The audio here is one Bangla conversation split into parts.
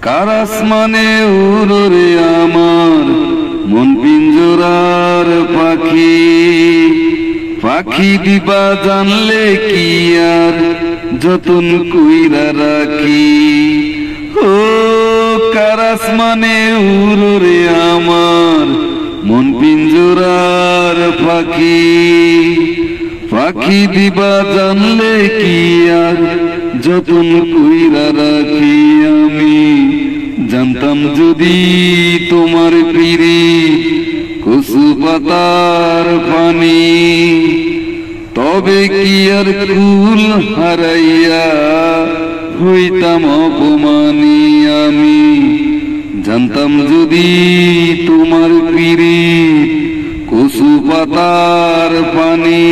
কার আসমানে উড়রে আমার মন পিঞ্জরার পাখি, পাখি দিবা জানলে কি আর যতন কইরা রাখি। ও কার আসমানে উড়রে আমার মন পিঞ্জরার পাখি, পাখি দিবা জানলে কি আর যতন কইরা রাখি। আমি জানতাম যদি তোমার পিরি কচু পাতার পানি, তবে কি আর কুল হারাইয়া হইতাম অপমানী। আমি জানতাম যদি তোমার পিরি কচু পাতার পানি,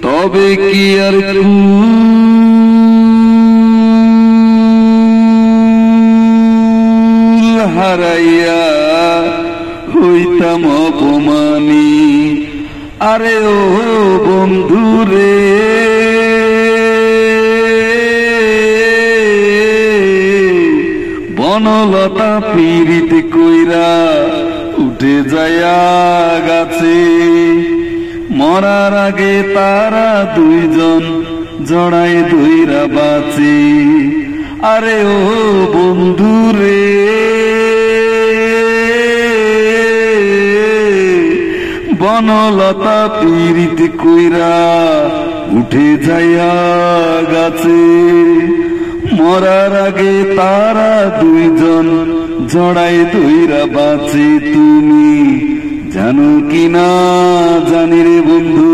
তবে কি আর কুল হারাইয়া হইতাম অপমানী। আরে ও বন্ধুরে, বনলতা পীড়িত কইরা উঠে যায়া গাছে, মরার আগে তারা দুইজন জড়াই ধইরা বাঁচে। আরে ও বন্ধুরে, বনলতা পীড়িত কইরা উঠে যাইয়া গাছে, মরার আগে তারা দুইজন জড়াই ধইরা বাঁচে। তুমি জানো কিনা জানি রে বন্ধু,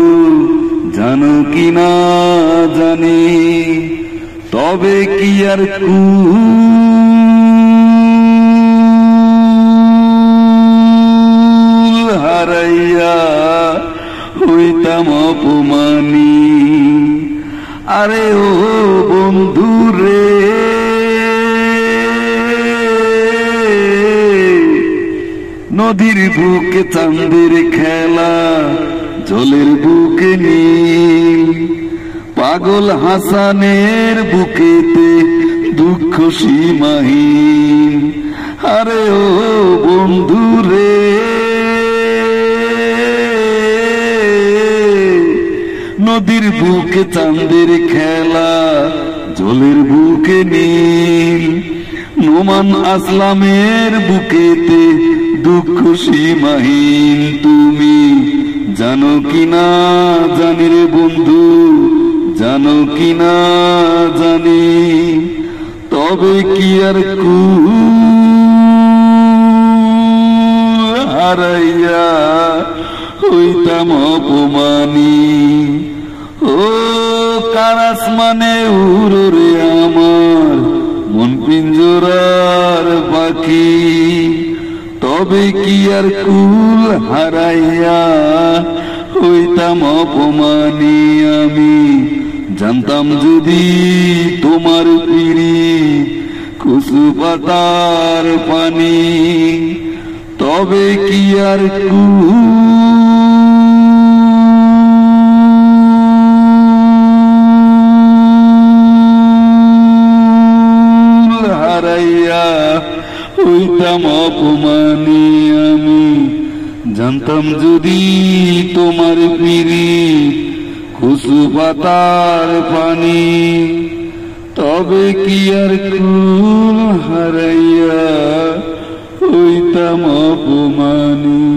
জানো কিনা জানি, তবে কি আর কুল হারাইয়া হইতাম অপমানী। আরে ও বন্ধুরে, নদীর বুকে চাঁদের খেলা, জলের বুকে নীল, পাগল হাসানের বুকেতে দুঃখ সীমাহীন। আরে ও বন্ধুরে, নদীর বুকে চাঁদের খেলা, জলের বুকে নীল, নোমান আসলামের বুকেতে দুঃখ সীমাহীন। তুমি জানো কিনা জানি রে বন্ধু, জানো কিনা জানি, তবে কি আর কুল হারাইয়া হইতাম অপমানী। ও কার আসমানে উড়রে আমার মন পিঞ্জরার পাখি, তবে কি আর কুল হারাইয়া হইতাম অপমানী। আমি জানতাম যদি তোমার পিরি কচু পাতার পানি, তবে কি আর কুল হারাইয়া হইতাম অপমানী। আমি জানতাম যদি তোমার পিরি কচু পাতার পানি, তবে কি আর কুল হারাইয়া হইতাম অপমানী।